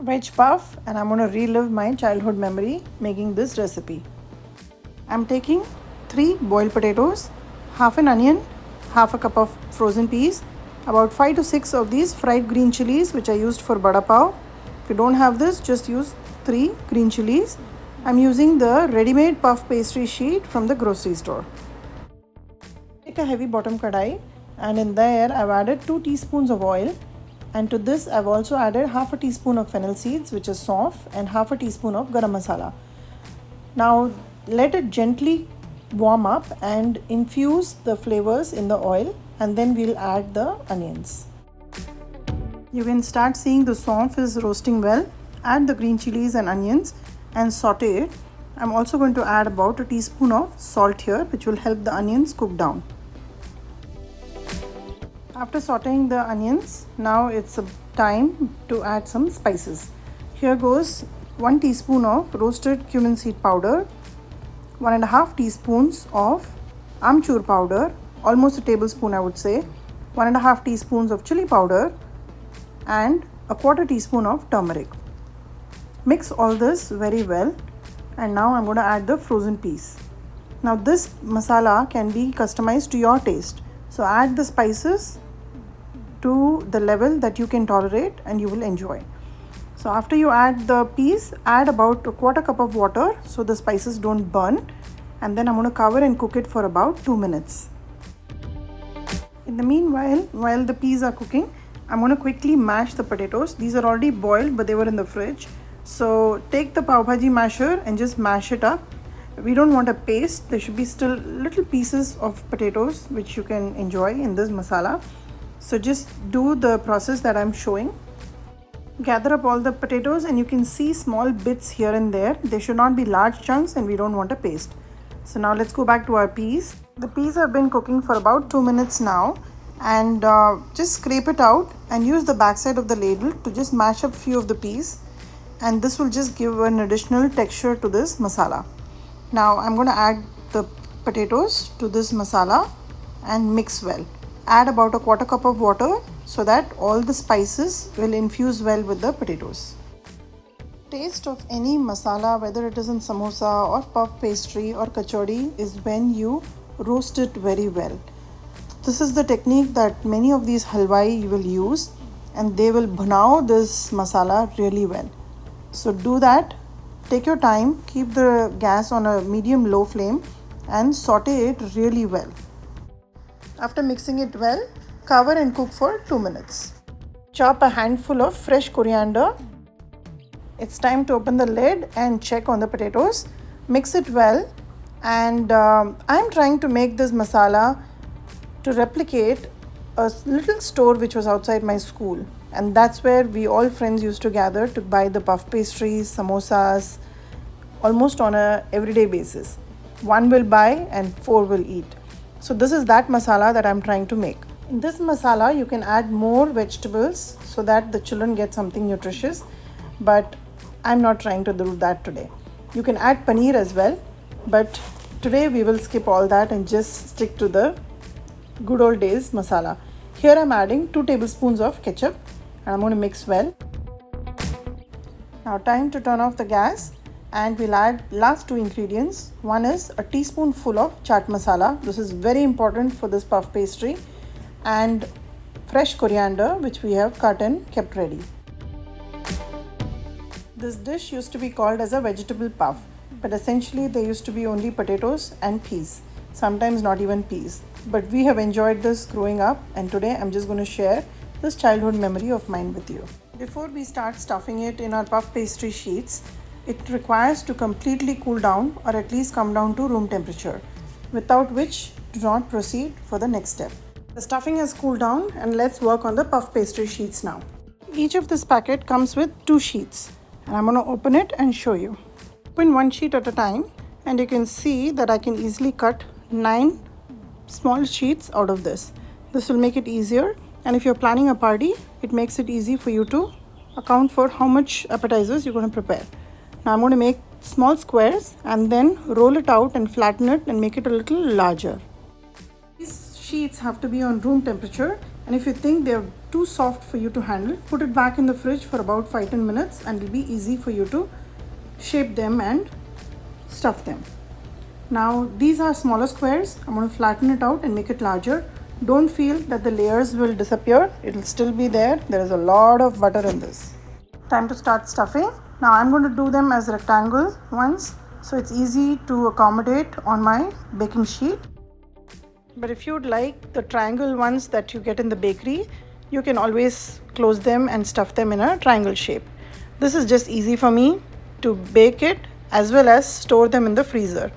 Veg Puff, and I'm going to relive my childhood memory making this recipe. I'm taking 3 boiled potatoes, half an onion, half a cup of frozen peas, about 5 to 6 of these fried green chilies which I used for vada pav. If you don't have this, just use 3 green chilies. I'm using the ready-made puff pastry sheet from the grocery store. Take a heavy bottom kadai, and in there I've added 2 teaspoons of oil, and to this I've also added half a teaspoon of fennel seeds, which is soft, and half a teaspoon of garam masala. Now let it gently warm up and infuse the flavors in the oil, and then we'll add the onions. You can start seeing the saunf is roasting well. Add the green chilies and onions and saute it. I'm also going to add about a teaspoon of salt here, which will help the onions cook down. After sauteing the onions, now it's time to add some spices. Here goes 1 teaspoon of roasted cumin seed powder, 1.5 teaspoons of Aamchur powder, almost a tablespoon I would say, 1.5 teaspoons of chili powder, and a 1/4 teaspoon of turmeric. Mix all this very well, and now I'm going to add the frozen peas. Now this masala can be customized to your taste, so add the spices to the level that you can tolerate and you will enjoy. So after you add the peas, add about a 1/4 cup of water so the spices don't burn, and then I'm going to cover and cook it for about 2 minutes. In the meanwhile, while the peas are cooking, I'm going to quickly mash the potatoes. These are already boiled, but they were in the fridge. So take the pav bhaji masher and just mash it up. We don't want a paste. There should be still little pieces of potatoes which you can enjoy in this masala. So just do the process that I'm showing. Gather up all the potatoes, and you can see small bits here and there. They should not be large chunks, and we don't want a paste. So now let's go back to our peas. The peas have been cooking for about 2 minutes now, and just scrape it out and use the backside of the ladle to just mash up few of the peas, and this will just give an additional texture to this masala. Now I'm going to add the potatoes to this masala and mix well. Add about a 1/4 cup of water so that all the spices will infuse well with the potatoes. Taste of any masala, whether it is in samosa or puff pastry or kachori, is when you roast it very well. This is the technique that many of these halwai will use, and they will bhanao this masala really well. So do that. Take your time, keep the gas on a medium low flame and saute it really well. After mixing it well, cover and cook for 2 minutes. Chop a handful of fresh coriander. It's time to open the lid and check on the potatoes. Mix it well, and I'm trying to make this masala to replicate a little store which was outside my school, and that's where we all friends used to gather to buy the puff pastries, samosas, almost on a everyday basis. 1 will buy and 4 will eat. So this is that masala that I'm trying to make. In this masala, you can add more vegetables so that the children get something nutritious, but I'm not trying to do that today. You can add paneer as well, but today we will skip all that and just stick to the good old days masala. Here I'm adding 2 tablespoons of ketchup, and I'm going to mix well. Now time to turn off the gas, and we'll add last 2 ingredients. One is a teaspoonful of chaat masala. This is very important for this puff pastry, and fresh coriander which we have cut and kept ready. This dish used to be called as a vegetable puff, but essentially there used to be only potatoes and peas, sometimes not even peas. But we have enjoyed this growing up, and today I'm just going to share this childhood memory of mine with you. Before we start stuffing it in our puff pastry sheets, it requires to completely cool down, or at least come down to room temperature, without which do not proceed for the next step. The stuffing has cooled down, and let's work on the puff pastry sheets now. Each of this packet comes with 2 sheets, and I'm going to open it and show you. Open 1 sheet at a time, and you can see that I can easily cut 9 small sheets out of this. This will make it easier, and if you're planning a party, it makes it easy for you to account for how much appetizers you're going to prepare. Now I'm going to make small squares and then roll it out and flatten it and make it a little larger. These sheets have to be on room temperature, and if you think they're too soft for you to handle, put it back in the fridge for about 5-10 minutes and it'll be easy for you to shape them and stuff them. Now these are smaller squares. I'm going to flatten it out and make it larger. Don't feel that the layers will disappear. It'll still be there. There is a lot of butter in this. Time to start stuffing. Now I'm going to do them as rectangle ones, so it's easy to accommodate on my baking sheet. But if you'd like the triangle ones that you get in the bakery, you can always close them and stuff them in a triangle shape. This is just easy for me to bake it as well as store them in the freezer.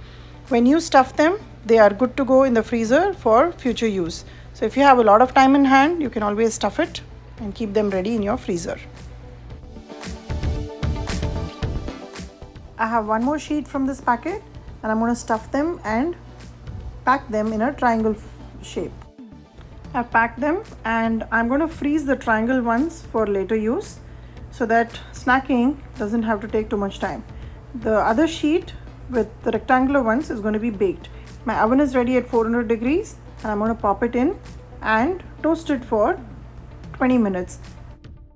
When you stuff them, they are good to go in the freezer for future use. So if you have a lot of time in hand, you can always stuff it and keep them ready in your freezer. I have one more sheet from this packet and I'm going to stuff them and pack them in a triangle shape. I've packed them and I'm going to freeze the triangle ones for later use so that snacking doesn't have to take too much time. The other sheet with the rectangular ones is going to be baked. My oven is ready at 400 degrees and I'm going to pop it in and toast it for 20 minutes.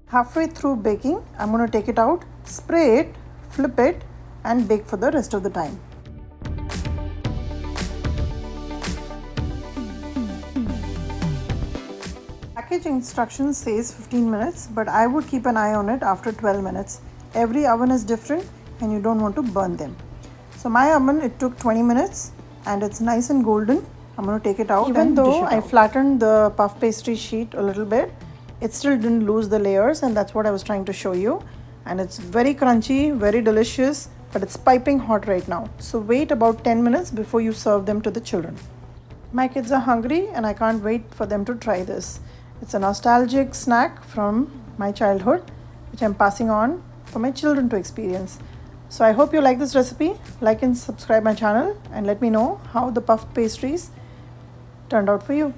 Halfway through baking, I'm going to take it out, spray it, flip it and bake for the rest of the time. Package instructions says 15 minutes, but I would keep an eye on it after 12 minutes. Every oven is different and you don't want to burn them. So my oven, it took 20 minutes and it's nice and golden. I'm going to take it out. Even though I flattened the puff pastry sheet a little bit, it still didn't lose the layers, and that's what I was trying to show you. And it's very crunchy, very delicious, but it's piping hot right now. So wait about 10 minutes before you serve them to the children. My kids are hungry and I can't wait for them to try this. It's a nostalgic snack from my childhood, which I'm passing on for my children to experience. So I hope you like this recipe. Like and subscribe my channel and let me know how the puff pastries turned out for you.